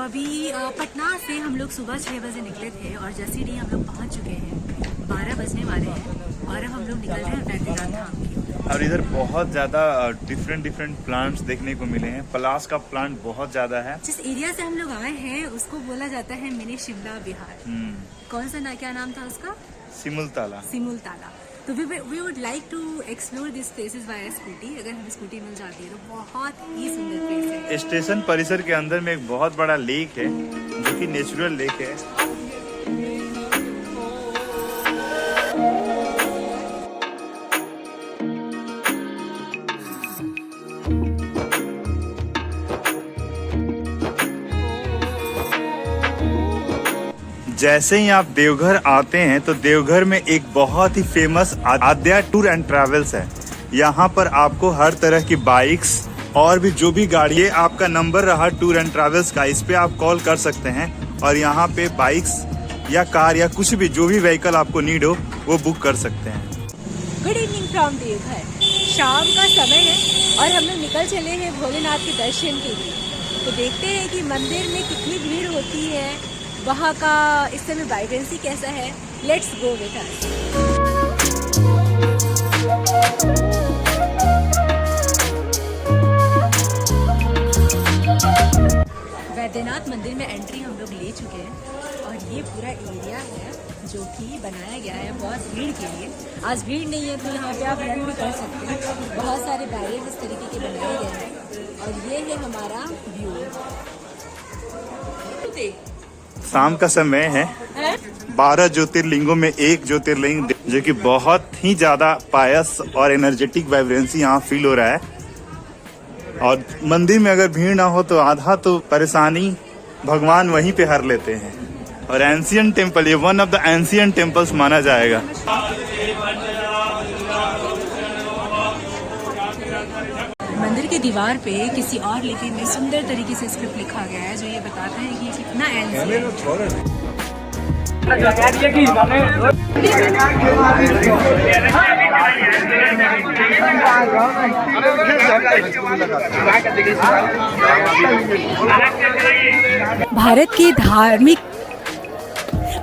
अभी पटना से हम लोग सुबह 6 बजे निकले थे और जसीडीह हम लोग पहुंच चुके हैं। 12 बजने वाले हैं और अब हम लोग निकल रहे हैं वैद्यनाथ धाम की ओर। और इधर बहुत ज़्यादा डिफरेंट प्लांट्स देखने को मिले हैं। पलास का प्लांट बहुत ज़्यादा है। जिस एरिया से हम लोग आए हैं उसको बोला जाता है मिनी शिमला बिहार। कौन सा क्या नाम था उसका? सिमुलताला। सिमुलताला। तो we would like to explore this places by scooty. अगर हमें स्कूटी मिल जाती है तो बहुत ही सुंदर प्लेस है। स्टेशन परिसर के अंदर में एक बहुत बड़ा लेक है जो कि नेचुरल लेक है। जैसे ही आप देवघर आते हैं तो देवघर में एक बहुत ही famous Aadya tour and travels है। यहाँ पर आपको हर तरह की बाइक्स और भी जो भी गाड़ी है, आपका नंबर रहा टूर एंड ट्रैवल्स का, इस पे आप कॉल कर सकते हैं और यहाँ पे बाइक्स या कार या कुछ भी जो भी व्हीकल आपको नीड हो वो बुक कर सकते हैं। Good evening from Deoghar. शाम का समय है और हम लोग निकल चले हैं भोलेनाथ के दर्शन के लिए। तो देखते हैं कि मंदिर में कितनी भीड़ होती है, वहाँ का इस समय वाइब्रेंसी कैसा है। Let's go with us. Vaidyanath मंदिर में एंट्री हम लोग ले चुके हैं और ये पूरा एरिया है जो कि बनाया गया है बहुत भीड़ के लिए। आज भीड़ नहीं है तो यहाँ पे आप रन भी कर सकते हैं। बहुत सारे बैरियर इस तरीके के बनाए गए हैं और ये है हमारा व्यू। शाम का समय है। 12 ज्योतिर्लिंगों में एक ज्योतिर्लिंग जो कि बहुत ही ज्यादा पायस और एनर्जेटिक वाइब्रेंसी यहाँ फील हो रहा है। और मंदिर में अगर भीड़ ना हो तो आधा तो परेशानी भगवान वहीं पे हर लेते हैं। और एंशियंट टेम्पल, ये one of the ancient temples माना जाएगा। मंदिर के दीवार पे किसी और लिपि में सुंदर तरीके से स्क्रिप्ट लिखा गया है जो ये बताता है कि ये कितना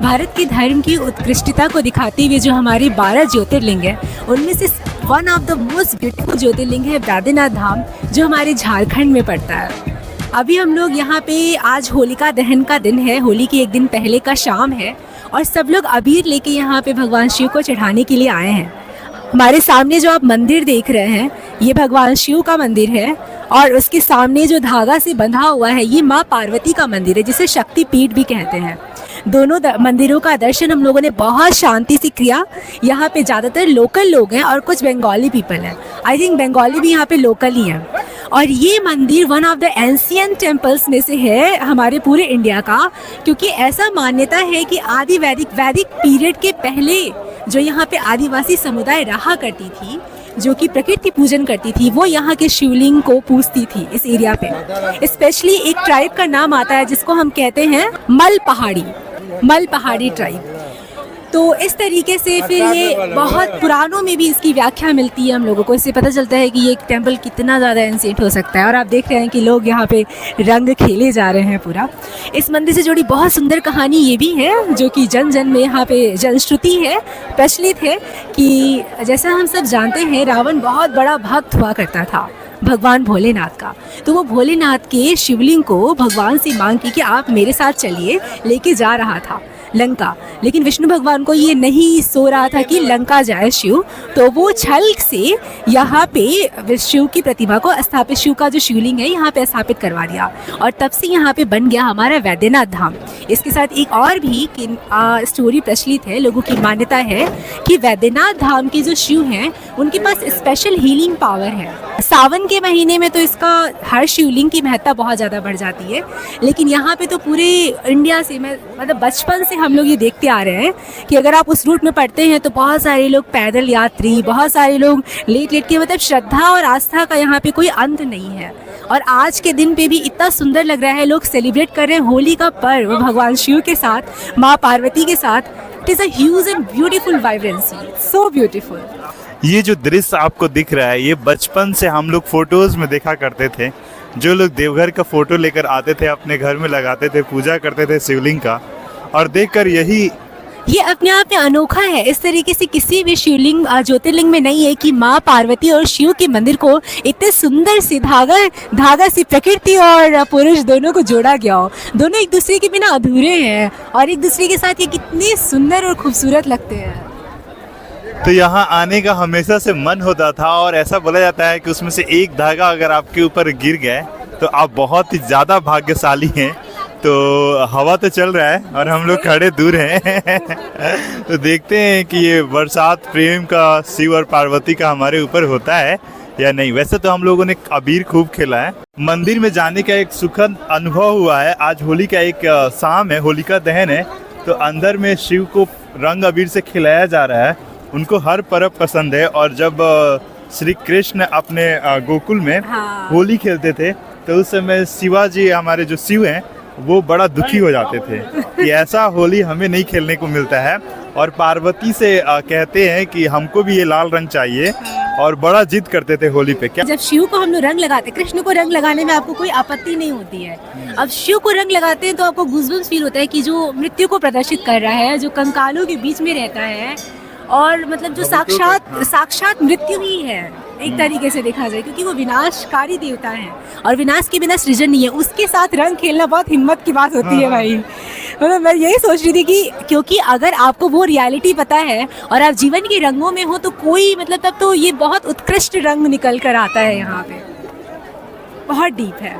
भारत के धर्म की उत्कृष्टता को दिखाते हुए जो हमारे 12 ज्योतिर्लिंग है उनमें से one of the most beautiful jyotirlinga है वैद्यनाथ धाम जो हमारे झारखंड में पड़ता है। अभी हम लोग यहाँ पे, आज होलिका दहन का दिन है, होली के एक दिन पहले का शाम है और सब लोग अबीर लेके यहाँ पे भगवान शिव को चढ़ाने के लिए आए हैं। हमारे सामने जो आप मंदिर देख रहे हैं ये भगवान शिव का मंदिर है और उसके सामने जो धागा से बंधा हुआ है ये माँ पार्वती का मंदिर है जिसे शक्ति पीठ भी कहते हैं। दोनों मंदिरों का दर्शन हम लोगों ने बहुत शांति से किया। यहाँ पे ज़्यादातर लोकल लोग हैं और कुछ बंगाली पीपल हैं। आई थिंक बंगाली भी यहाँ पे लोकल ही हैं। और ये मंदिर one of the ancient temples में से है हमारे पूरे इंडिया का, क्योंकि ऐसा मान्यता है कि आदि वैदिक पीरियड के पहले जो यहाँ पे आदिवासी समुदाय रहा करती थी, जो कि प्रकृति पूजन करती थी, वो यहाँ के शिवलिंग को पूजती थी इस एरिया पे। स्पेशली एक ट्राइब का नाम आता है जिसको हम कहते हैं मल पहाड़ी ट्राइब। तो इस तरीके से फिर ये बहुत पुराणों में भी इसकी व्याख्या मिलती है हम लोगों को। इससे पता चलता है कि ये टेम्पल कितना ज़्यादा एंशिएंट हो सकता है। और आप देख रहे हैं कि लोग यहाँ पे रंग खेले जा रहे हैं पूरा। इस मंदिर से जुड़ी बहुत सुंदर कहानी ये भी है जो कि जन जन में यहाँ पे जनश्रुति है, प्रचलित है कि जैसा हम सब जानते हैं रावण बहुत बड़ा भक्त हुआ करता था भगवान भोलेनाथ का। तो वो भोलेनाथ के शिवलिंग को भगवान से मांग की कि आप मेरे साथ चलिए, लेके जा रहा था लंका। लेकिन विष्णु भगवान को ये नहीं सो रहा था कि लंका जाए शिव, तो वो छल से यहाँ पे शिव की प्रतिमा को स्थापित, शिव का जो शिवलिंग है यहाँ पे स्थापित करवा दिया और तब से यहाँ पे बन गया हमारा वैद्यनाथ धाम। इसके साथ एक और भी स्टोरी प्रचलित है, लोगों की मान्यता है कि वैद्यनाथ धाम के जो शिव हैं उनके पास स्पेशल हीलिंग पावर है। सावन के महीने में तो इसका हर शिवलिंग की महत्ता बहुत ज़्यादा बढ़ जाती है, लेकिन यहाँ पे तो पूरे इंडिया से, मैं मतलब बचपन से हम लोग ये देखते आ रहे हैं कि अगर आप उस रूट में पढ़ते हैं तो बहुत सारे लोग पैदल यात्री, बहुत सारे लोग लेट के, मतलब श्रद्धा और आस्था का यहाँ पे कोई अंत नहीं है। और आज के दिन पे भी इतना सुंदर लग रहा है, लोग सेलिब्रेट कर रहे हैं होली का पर्व भगवान शिव के साथ, माँ पार्वती के साथ। It is a huge and beautiful vibrancy, so beautiful. ये जो दृश्य आपको दिख रहा है ये बचपन से हम लोग फोटोज में देखा करते थे, जो लोग देवघर का फोटो लेकर आते थे, अपने घर में लगाते थे, पूजा करते थे शिवलिंग का, और देखकर यही ये अपने आप में अनोखा है। इस तरीके से किसी भी शिवलिंग ज्योतिर्लिंग में नहीं है कि माँ पार्वती और शिव के मंदिर को इतने सुंदर से धागा से प्रकृति और पुरुष दोनों को जोड़ा गया हो। दोनों एक दूसरे के बिना अधूरे हैं और एक दूसरे के साथ ये कितने सुंदर और खूबसूरत लगते हैं। तो यहाँ आने का हमेशा से मन होता था, और ऐसा बोला जाता है कि उसमें से एक धागा अगर आपके ऊपर गिर गया तो आप बहुत ही ज़्यादा भाग्यशाली हैं। तो हवा तो चल रहा है और हम लोग खड़े दूर हैं तो देखते हैं कि ये बरसात प्रेम का शिव और पार्वती का हमारे ऊपर होता है या नहीं। वैसे तो हम लोगों ने अबीर खूब खेला है। मंदिर में जाने का एक सुखद अनुभव हुआ है। आज होली का एक शाम है, होलिका दहन है, तो अंदर में शिव को रंग अबीर से खिलाया जा रहा है। उनको हर पर्व पसंद है, और जब श्री कृष्ण अपने गोकुल में होली खेलते थे तो उस समय शिवाजी, हमारे जो शिव हैं, वो बड़ा दुखी हो जाते थे कि ऐसा होली हमें नहीं खेलने को मिलता है, और पार्वती से कहते हैं कि हमको भी ये लाल रंग चाहिए, और बड़ा जिद करते थे होली पे। क्या जब शिव को हम लोग रंग लगाते, कृष्ण को रंग लगाने में आपको कोई आपत्ति नहीं होती है। अब शिव को रंग लगाते हैं तो आपको गूज़बम्स फील होता है कि जो मृत्यु को प्रदर्शित कर रहा है, जो कंकालों के बीच में रहता है, और मतलब जो साक्षात मृत्यु ही है एक तरीके से देखा जाए, क्योंकि वो विनाशकारी देवता है और विनाश के बिना सृजन नहीं है। उसके साथ रंग खेलना बहुत हिम्मत की बात होती है भाई। मतलब मैं यही सोच रही थी कि क्योंकि अगर आपको वो रियलिटी पता है और आप जीवन के रंगों में हो तो कोई मतलब तब तो ये बहुत उत्कृष्ट रंग निकल कर आता है। यहाँ पे बहुत डीप है।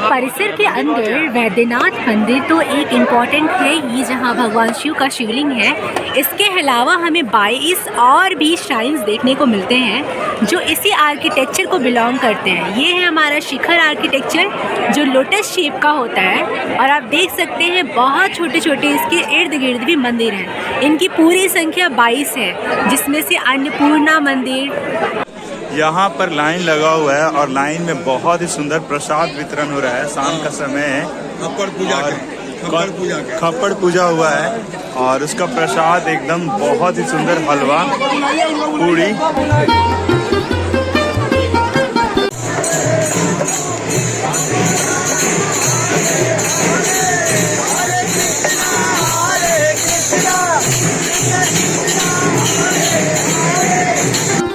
परिसर के अंदर वैद्यनाथ मंदिर तो एक इम्पॉर्टेंट है ही, जहाँ भगवान शिव का शिवलिंग है। इसके अलावा हमें 22 और भी श्राइन्स देखने को मिलते हैं जो इसी आर्किटेक्चर को बिलोंग करते हैं। ये है हमारा शिखर आर्किटेक्चर जो लोटस शेप का होता है, और आप देख सकते हैं बहुत छोटे छोटे इसके इर्द गिर्द भी मंदिर हैं। इनकी पूरी संख्या 22 है, जिसमें से अन्नपूर्णा मंदिर। यहाँ पर लाइन लगा हुआ है, और लाइन में बहुत ही सुंदर प्रसाद वितरण हो रहा है। शाम का समय है, खप्पड़ पूजा हुआ है, और उसका प्रसाद एकदम बहुत ही सुंदर हलवा पूड़ी।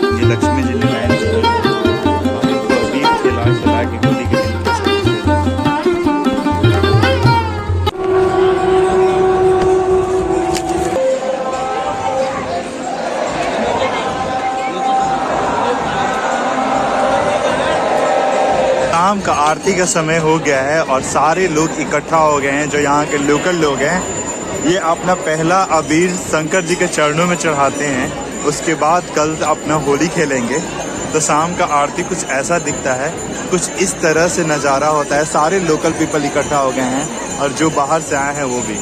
ये लक्ष्मी जी ने लाइन खिला के होली के दिन शाम का आरती का समय हो गया है, और सारे लोग इकट्ठा हो गए हैं। जो यहाँ के लोकल लोग हैं, ये अपना पहला अबीर शंकर जी के चरणों में चढ़ाते हैं। उसके बाद कल अपना होली खेलेंगे। तो शाम का आरती कुछ ऐसा दिखता है, कुछ इस तरह से नज़ारा होता है। सारे लोकल पीपल इकट्ठा हो गए हैं, और जो बाहर से आए हैं वो भी।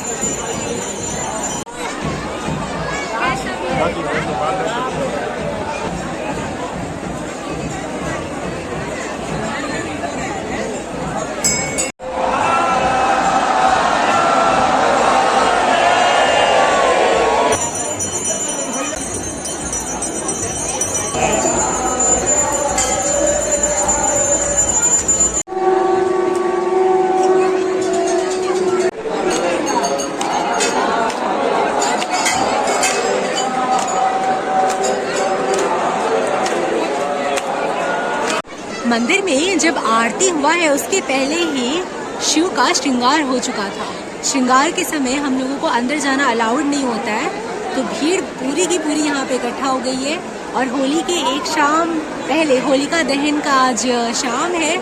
मंदिर में जब आरती हुआ है उसके पहले ही शिव का श्रृंगार हो चुका था। श्रृंगार के समय हम लोगों को अंदर जाना अलाउड नहीं होता है, तो भीड़ पूरी की पूरी यहाँ पे इकट्ठा हो गई है। और होली के एक शाम पहले, होलिका दहन का आज शाम है,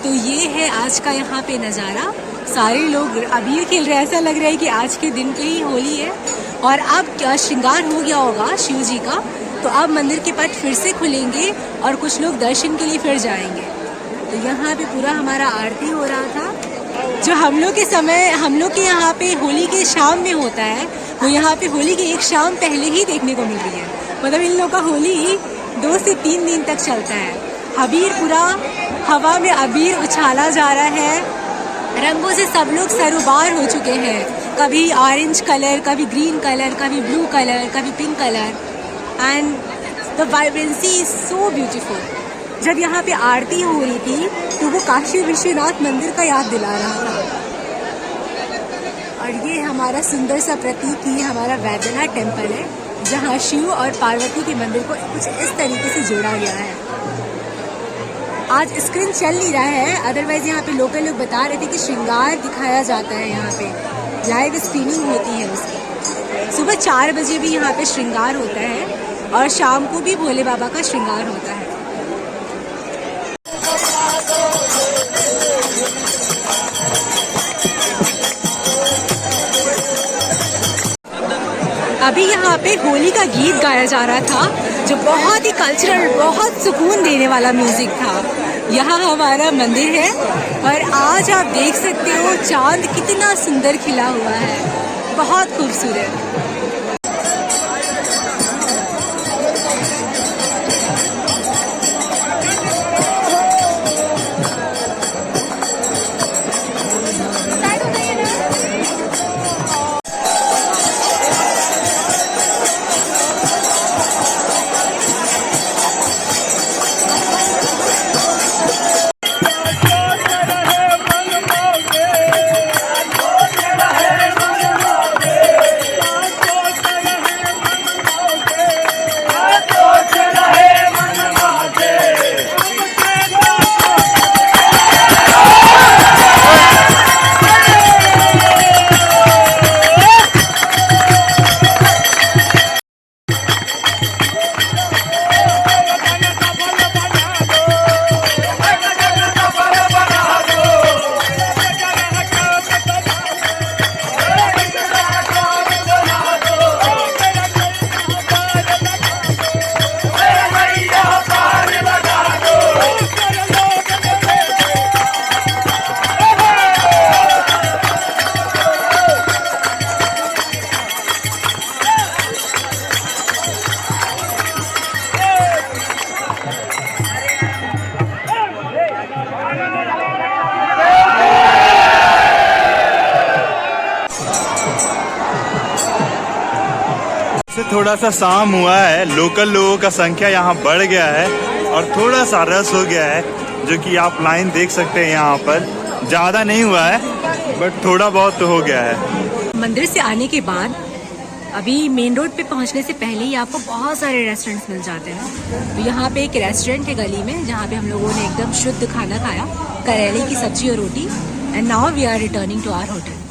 तो ये है आज का यहाँ पे नज़ारा। सारे लोग अबीर खेल रहे हैं, ऐसा लग रहा है कि आज के दिन की ही होली है। और अब क्या श्रृंगार हो गया होगा शिव जी का, तो अब मंदिर के पट फिर से खुलेंगे और कुछ लोग दर्शन के लिए फिर जाएंगे। तो यहाँ पे पूरा हमारा आरती हो रहा था, जो हम लोग के यहाँ पे होली के शाम में होता है, वो यहाँ पे होली के एक शाम पहले ही देखने को मिल रही है। मतलब इन लोगों का होली 2 से 3 दिन तक चलता है। अबीर पूरा हवा में अबीर उछाला जा रहा है, रंगों से सब लोग सरोबार हो चुके हैं। कभी ऑरेंज कलर, कभी ग्रीन कलर, कभी ब्लू कलर, कभी pink colour, and the vibrancy is so beautiful. जब यहाँ पे आरती हो रही थी तो वो काशी विश्वनाथ मंदिर का याद दिला रहा था। और ये हमारा सुंदर सा प्रतीक ही हमारा वैद्यनाथ टेम्पल है, जहाँ शिव और पार्वती के मंदिर को कुछ इस तरीके से जोड़ा गया है। आज स्क्रीन चल नहीं रहा है, अदरवाइज यहाँ पे लोकल लोग बता रहे थे कि श्रृंगार दिखाया जाता है, यहाँ पे लाइव स्क्रीनिंग होती है उसकी। सुबह 4 बजे भी यहाँ पे श्रृंगार होता है और शाम को भी भोले बाबा का श्रृंगार होता है। अभी यहाँ पे होली का गीत गाया जा रहा था, जो बहुत ही कल्चरल, बहुत सुकून देने वाला म्यूजिक था। यहाँ हमारा मंदिर है और आज आप देख सकते हो चांद कितना सुंदर खिला हुआ है, बहुत खूबसूरत। थोड़ा सा शाम हुआ है, लोकल लोगों का संख्या यहाँ बढ़ गया है और थोड़ा सा रस हो गया है, जो कि आप लाइन देख सकते हैं। यहाँ पर ज़्यादा नहीं हुआ है बट थोड़ा बहुत तो हो गया है। मंदिर से आने के बाद अभी मेन रोड पे पहुंचने से पहले ही आपको बहुत सारे रेस्टोरेंट्स मिल जाते हैं। तो यहाँ पे एक रेस्टोरेंट है गली में, जहाँ पे हम लोगों ने एकदम शुद्ध खाना खाया, करेले की सब्जी और रोटी, and now we are returning to our hotel.